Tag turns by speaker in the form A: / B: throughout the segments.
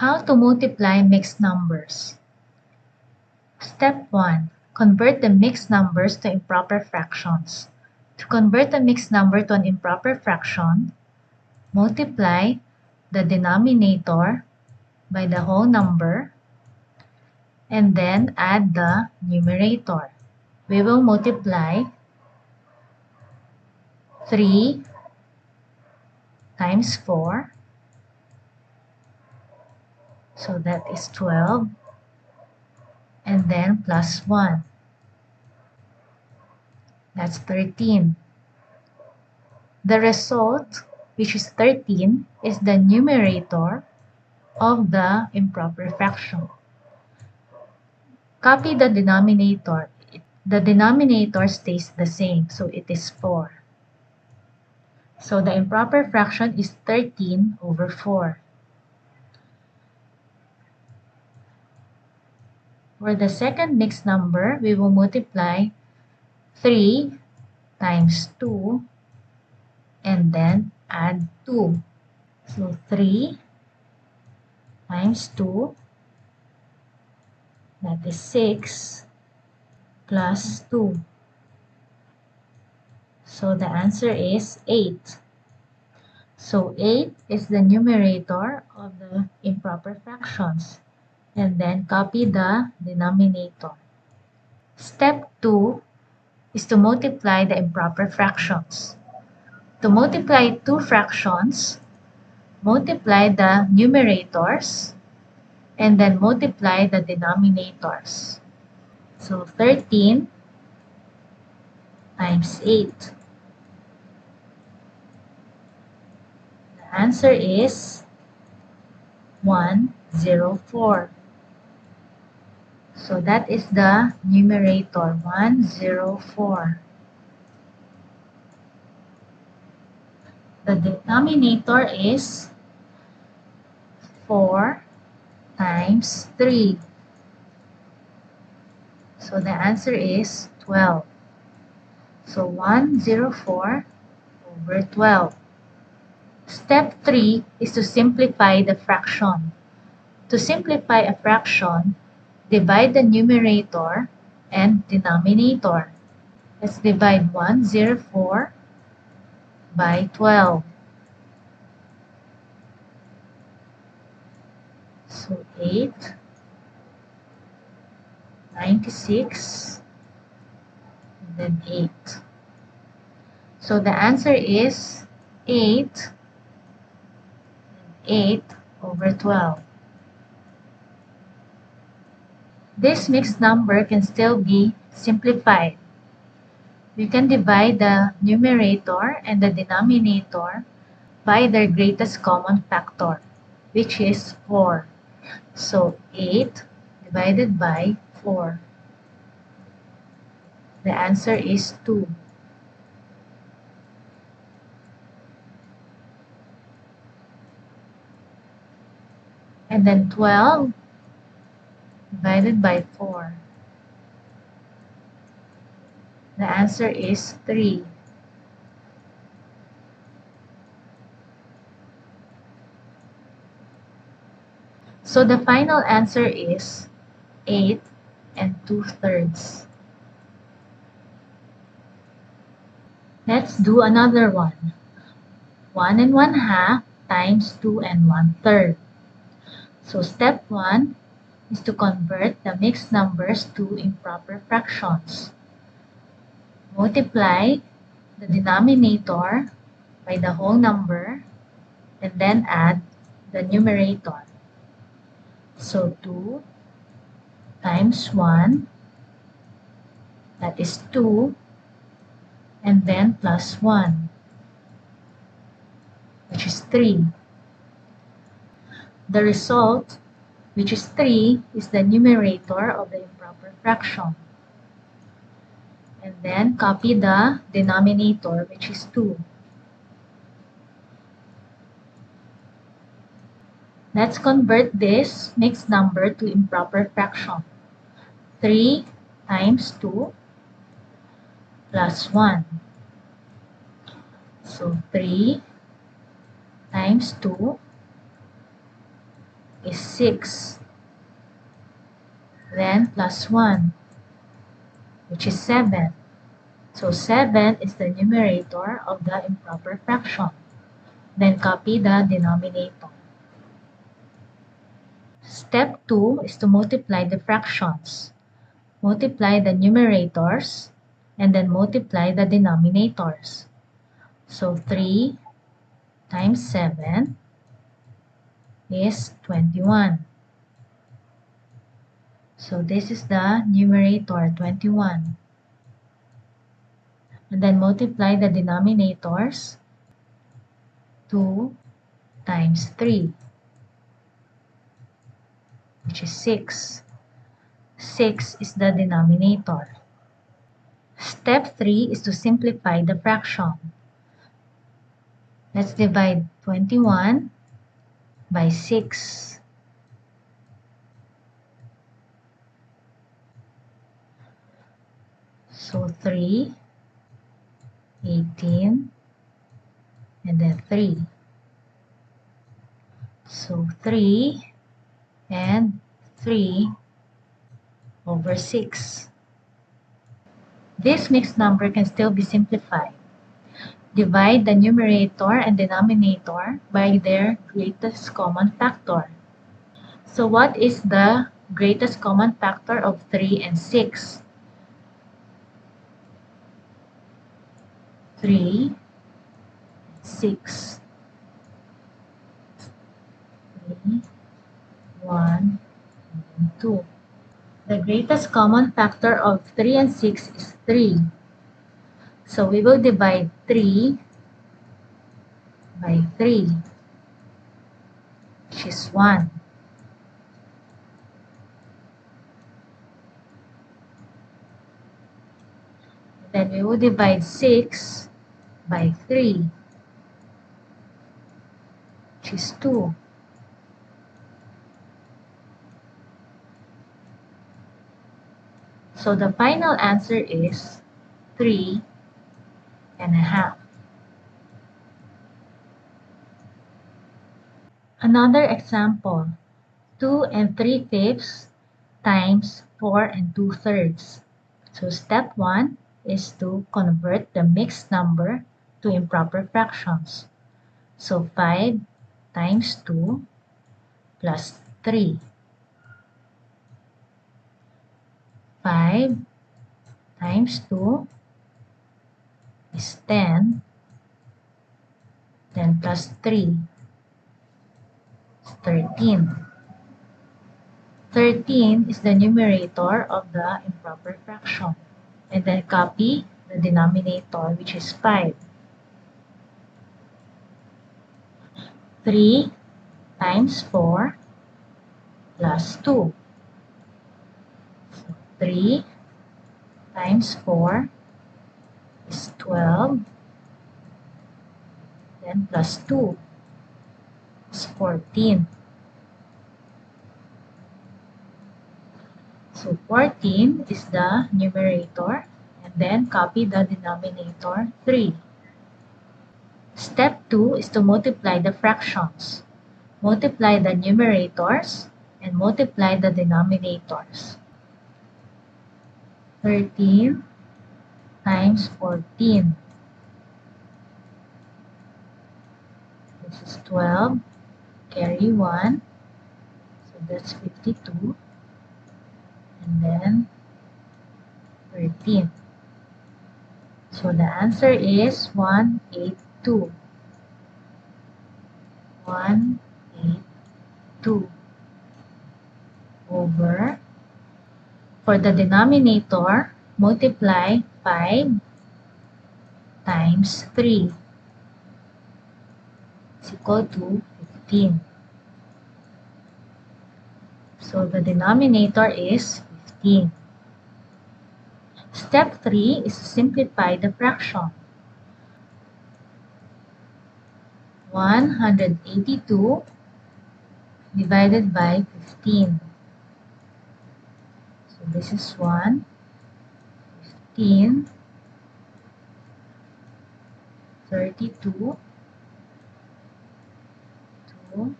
A: How to multiply mixed numbers. Step 1. Convert the mixed numbers to improper fractions. To convert a mixed number to an improper fraction, multiply the denominator by the whole number and then add the numerator. We will multiply 3 times 4, so that is 12, and then plus 1, that's 13. The result, which is 13, is the numerator of the improper fraction. Copy the denominator. The denominator stays the same, so it is 4. So the improper fraction is 13 over 4. For the second mixed number, we will multiply 3 times 2 and then add 2. So 3 times 2, that is 6, plus 2. So the answer is 8. So 8 is the numerator of the improper fractions. And then copy the denominator. Step 2 is to multiply the improper fractions. To multiply two fractions, multiply the numerators and then multiply the denominators. So 13 times 8. The answer is 104. So that is the numerator, 104. The denominator is 4 times 3. So the answer is 12. So 104 over 12. Step 3 is to simplify the fraction. To simplify a fraction, divide the numerator and denominator. Let's divide 104 by 12. So 8, 96, and then 8. So the answer is 8 over 12. This mixed number can still be simplified. We can divide the numerator and the denominator by their greatest common factor, which is 4. So 8 divided by 4. The answer is 2. And then 12 divided by 4. The answer is 3. So the final answer is 8 and 2/3. Let's do another one. 1 and 1/2 times 2 and 1/3. So step 1 is to convert the mixed numbers to improper fractions. Multiply the denominator by the whole number and then add the numerator. So 2 times 1, that is 2, and then plus 1, which is 3. The result, which is 3, is the numerator of the improper fraction. And then copy the denominator, which is 2. Let's convert this mixed number to improper fraction. 3 times 2 plus 1. So 3 times 2 is 6. Then plus 1, which is 7. So 7 is the numerator of the improper fraction. Then copy the denominator. Step 2 is to multiply the fractions. Multiply the numerators and then multiply the denominators. So 3 times 7 is 21. So this is the numerator, 21. And then multiply the denominators. 2 times 3, which is 6. 6 is the denominator. Step 3 is to simplify the fraction. Let's divide 21 by 6. So 3, 18, and then 3. So 3 and 3 over 6. This mixed number can still be simplified. Divide the numerator and denominator by their greatest common factor. So what is the greatest common factor of 3 and 6? 3, 6. 3, 1, and 2. The greatest common factor of 3 and 6 is 3. So we will divide 3 by 3, which is 1. Then we will divide 6 by 3, which is 2. So the final answer is 3.5. Another example, 2 and 3/5 times 4 and 2/3. So step 1 is to convert the mixed number to improper fractions. So 5 times 2 plus 3. 5 times 2 is 10. 10 plus 3 is 13. 13 is the numerator of the improper fraction. And then copy the denominator, which is 5. 3 times 4 plus 2. So 3 times 4 is 12. Then plus 2 is 14. So 14 is the numerator, and then copy the denominator, 3. Step 2 is to multiply the fractions. Multiply the numerators and multiply the denominators. 13 times 14. This is 12. Carry 1. So that's 52. And then 13. So the answer is 182. 182 over, for the denominator, multiply 5 times 3 is equal to 15. So the denominator is 15. Step 3 is to simplify the fraction. 182 divided by 15. So this is 1, 15, 32, 2,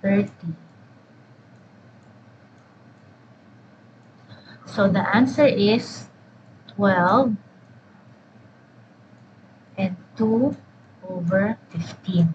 A: 30. So the answer is 12 and 2 over 15.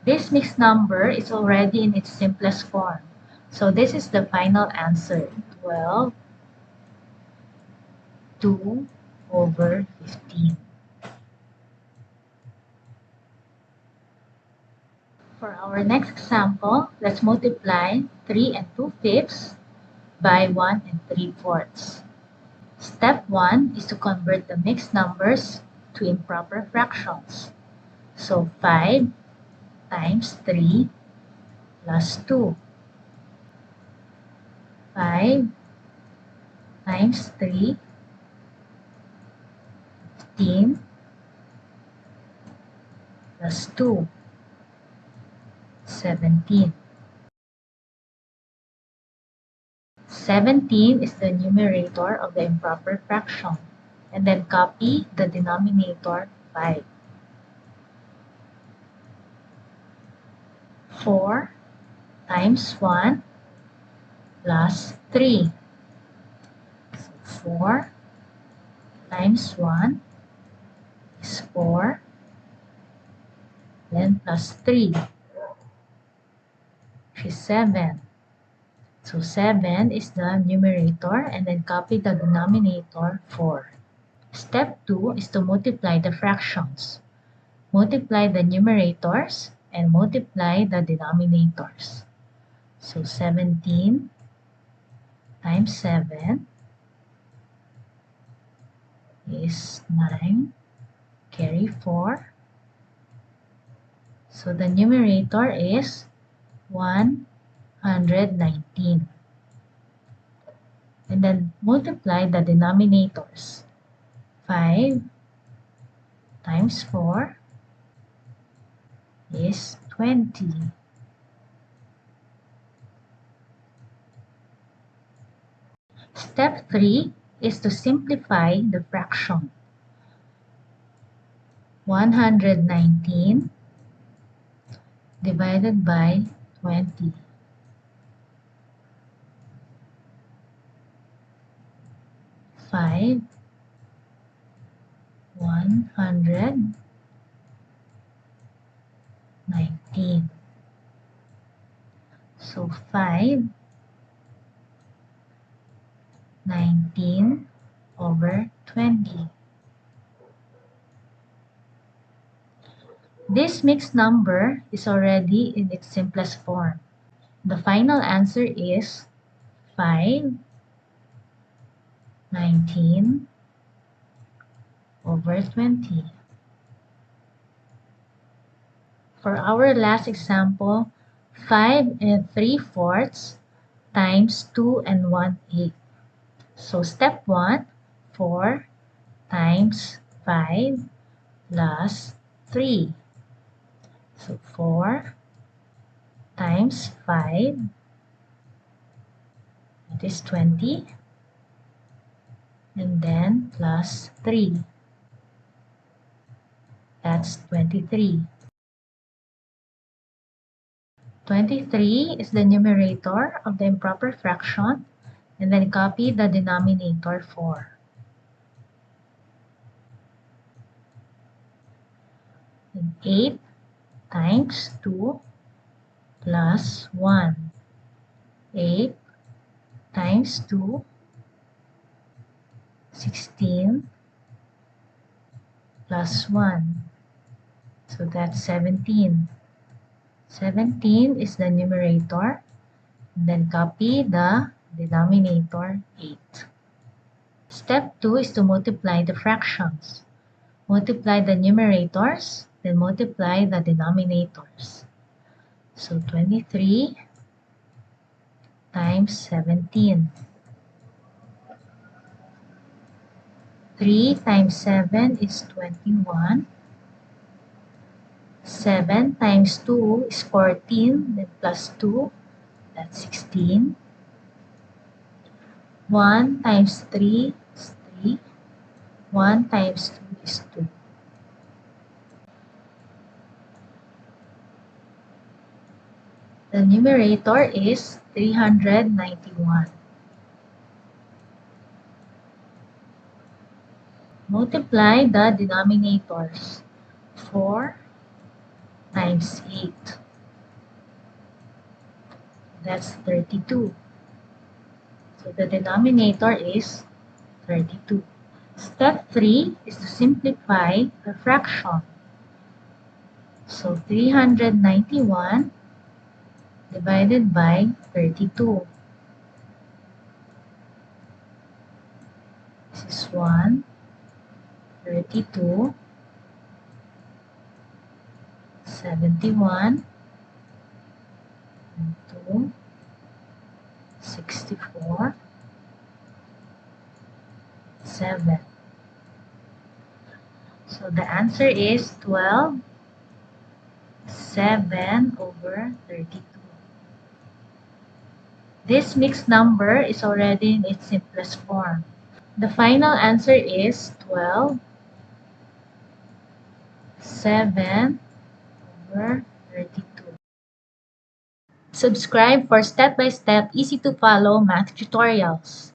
A: This mixed number is already in its simplest form. So this is the final answer, 12, 2 over 15. For our next example, let's multiply 3 and 2 fifths by 1 and 3 fourths. Step 1 is to convert the mixed numbers to improper fractions. So 5 times 3 plus 2. 5 times 3, 15 plus 2, 17. 17 is the numerator of the improper fraction. And then copy the denominator 5. 4 times 1 plus 3. So 4 times 1 is 4. Then plus 3, which is 7. So 7 is the numerator, and then copy the denominator 4. Step 2 is to multiply the fractions. Multiply the numerators and multiply the denominators. So 17 times 7 is 9, carry 4. So the numerator is 119. And then multiply the denominators. 5 times 4 is 20. Step 3 is to simplify the fraction. 119 divided by 20. 5, 119. So 5, 19 over 20. This mixed number is already in its simplest form. The final answer is 5, 19 over 20. For our last example, 5 and 3 fourths times 2 and 1/8. So step 1, 4 times 5 plus 3. So 4 times 5, that is 20. And then plus 3. That's 23. 23 is the numerator of the improper fraction, and then copy the denominator 4. And 8 times 2 plus 1. 8 times 2, 16 plus 1. So that's 17. 17 is the numerator, and then copy the denominator 8. Step 2 is to multiply the fractions. Multiply the numerators, then multiply the denominators. So 23 times 17. 3 times 7 is 21. 7 times 2 is 14, then plus 2, that's 16. 1 times 3 is 3. 1 times 2 is 2. The numerator is 391. Multiply the denominators. 4 times 8. That's 32. So the denominator is 32. Step 3 is to simplify the fraction. So 391 divided by 32. This is 1, 32, 71, and 2, 64, 7. So the answer is 12, 7 over 32. This mixed number is already in its simplest form. The final answer is 12, 7 over 32. Subscribe for step-by-step, easy-to-follow math tutorials.